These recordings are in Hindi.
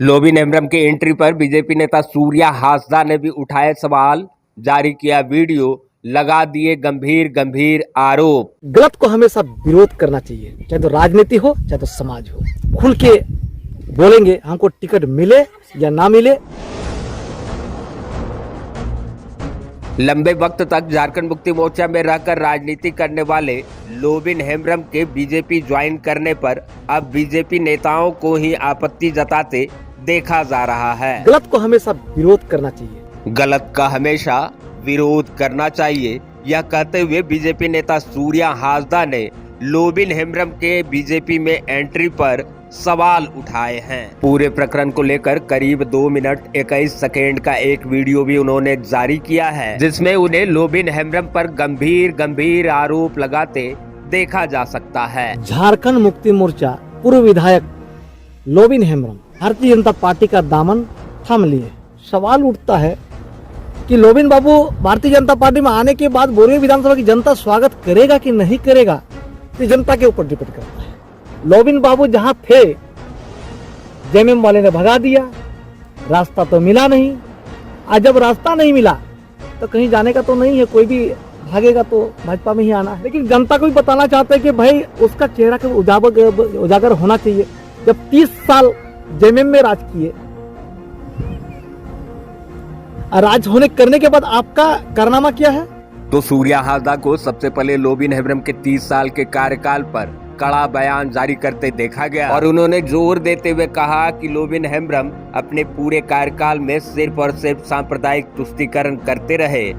लोबिन हेम्ब्रम के एंट्री पर बीजेपी नेता सूर्या हासदा ने भी उठाए सवाल, जारी किया वीडियो, लगा दिए गंभीर गंभीर आरोप। गलत को हमेशा विरोध करना चाहिए, चाहे तो राजनीति हो चाहे तो समाज हो। खुल के बोलेंगे, हमको टिकट मिले या ना मिले। लंबे वक्त तक झारखंड मुक्ति मोर्चा में रहकर राजनीति करने वाले लोबिन हेम्ब्रम के बीजेपी ज्वाइन करने पर अब बीजेपी नेताओं को ही आपत्ति जताते देखा जा रहा है। गलत को हमेशा विरोध करना चाहिए, गलत का हमेशा विरोध करना चाहिए, यह कहते हुए बीजेपी नेता सूर्या हासदा ने लोबिन हेम्ब्रम के बीजेपी में एंट्री पर सवाल उठाए हैं। पूरे प्रकरण को लेकर करीब 2 मिनट 21 सेकेंड का एक वीडियो भी उन्होंने जारी किया है, जिसमें उन्हें लोबिन हेम्ब्रम पर गंभीर गंभीर आरोप लगाते देखा जा सकता है। झारखंड मुक्ति मोर्चा पूर्व विधायक लोबिन हेम्ब्रम भारतीय जनता पार्टी का दामन थाम लिए। सवाल उठता है कि लोबिन बाबू भारतीय जनता पार्टी में आने के बाद बोरियो विधानसभा की जनता स्वागत करेगा कि नहीं करेगा, तो जनता के ऊपर डिपेंड करता है। लोबिन बाबू जहां थे, जेएमएम वाले ने भगा दिया, रास्ता तो मिला नहीं। आज जब रास्ता नहीं मिला तो कहीं जाने का तो नहीं है, कोई भी भागेगा तो भाजपा में ही आना है। लेकिन जनता को भी बताना चाहते हैं कि भाई उसका चेहरा के उजागर होना चाहिए। जब 30 साल जेएमएम में राज किए, राज होने करने के बाद आपका कारनामा क्या है? तो सूर्या हासदा को सबसे पहले लोबिन हेम्ब्रम के 30 साल के कार्यकाल पर कड़ा बयान जारी करते देखा गया और उन्होंने जोर देते हुए कहा कि लोबिन हेम्ब्रम अपने पूरे कार्यकाल में सिर्फ और सिर्फ सांप्रदायिक तुष्टीकरण करते रहे,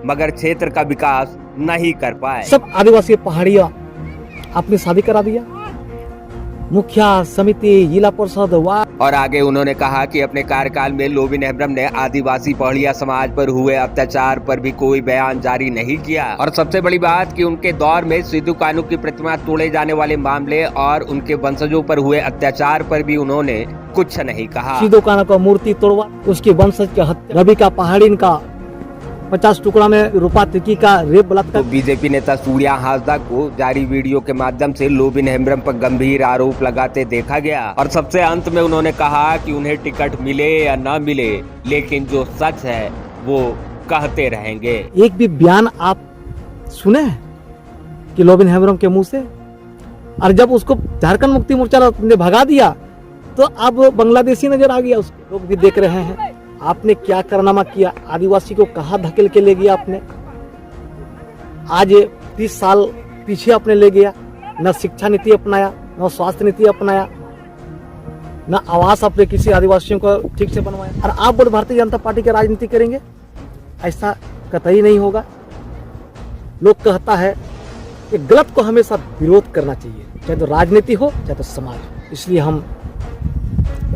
मगर क्षेत्र का विकास नहीं कर पाए। सब आदिवासी पहाड़ियां आपने शादी करा दिया, मुखिया समिति, जिला परिषद, और आगे उन्होंने कहा कि अपने कार्यकाल में लोबिन हेम्ब्रम ने आदिवासी पहाड़िया समाज पर हुए अत्याचार पर भी कोई बयान जारी नहीं किया। और सबसे बड़ी बात कि उनके दौर में सिद्धू कान्हू की प्रतिमा तोड़े जाने वाले मामले और उनके वंशजों पर हुए अत्याचार पर भी उन्होंने कुछ नहीं कहा। सिद्धू कान्हू का मूर्ति तोड़वा, उसके वंशज की हत्या, रवि का पहाड़ी का 50 टुकड़ा में रूपा तिकी का रेप बलात्कार। तो बीजेपी नेता सूर्या हासदा को जारी वीडियो के माध्यम से लोबिन हेम्ब्रम पर गंभीर आरोप लगाते देखा गया और सबसे अंत में उन्होंने कहा कि उन्हें टिकट मिले या न मिले, लेकिन जो सच है वो कहते रहेंगे। एक भी बयान आप सुने हैं कि लोबिन हेम्ब्रम के मुंह से? और जब उसको झारखंड मुक्ति मोर्चा ने भगा दिया तो अब बांग्लादेशी नजर आ गया। उसको लोग भी देख रहे हैं आपने क्या कारनामा किया, आदिवासी को कहां धकेल के ले गया आपने। आज 30 साल पीछे आपने ले गया, न शिक्षा नीति अपनाया, न स्वास्थ्य नीति अपनाया, न आवास आपने किसी आदिवासियों को ठीक से बनवाया। और आप बोल भारतीय जनता पार्टी की राजनीति करेंगे, ऐसा कतई नहीं होगा। लोग कहता है कि गलत को हमेशा विरोध करना चाहिए, चाहे तो राजनीति हो चाहे तो समाज हो। इसलिए हम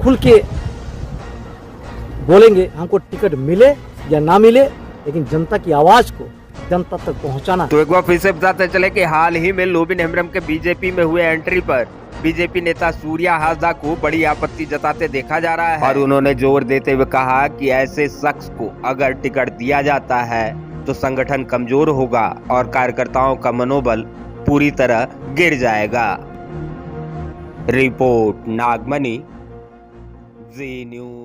खुल के बोलेंगे, हमको टिकट मिले या ना मिले, लेकिन जनता की आवाज को जनता तक पहुंचाना। तो एक बार फिर से बताते चले कि हाल ही में लोबिन हेम्ब्रम के बीजेपी में हुए एंट्री पर बीजेपी नेता सूर्या हासदा को बड़ी आपत्ति जताते देखा जा रहा है और उन्होंने जोर देते हुए कहा कि ऐसे शख्स को अगर टिकट दिया जाता है तो संगठन कमजोर होगा और कार्यकर्ताओं का मनोबल पूरी तरह गिर जाएगा। रिपोर्ट नागमणि, जी न्यूज।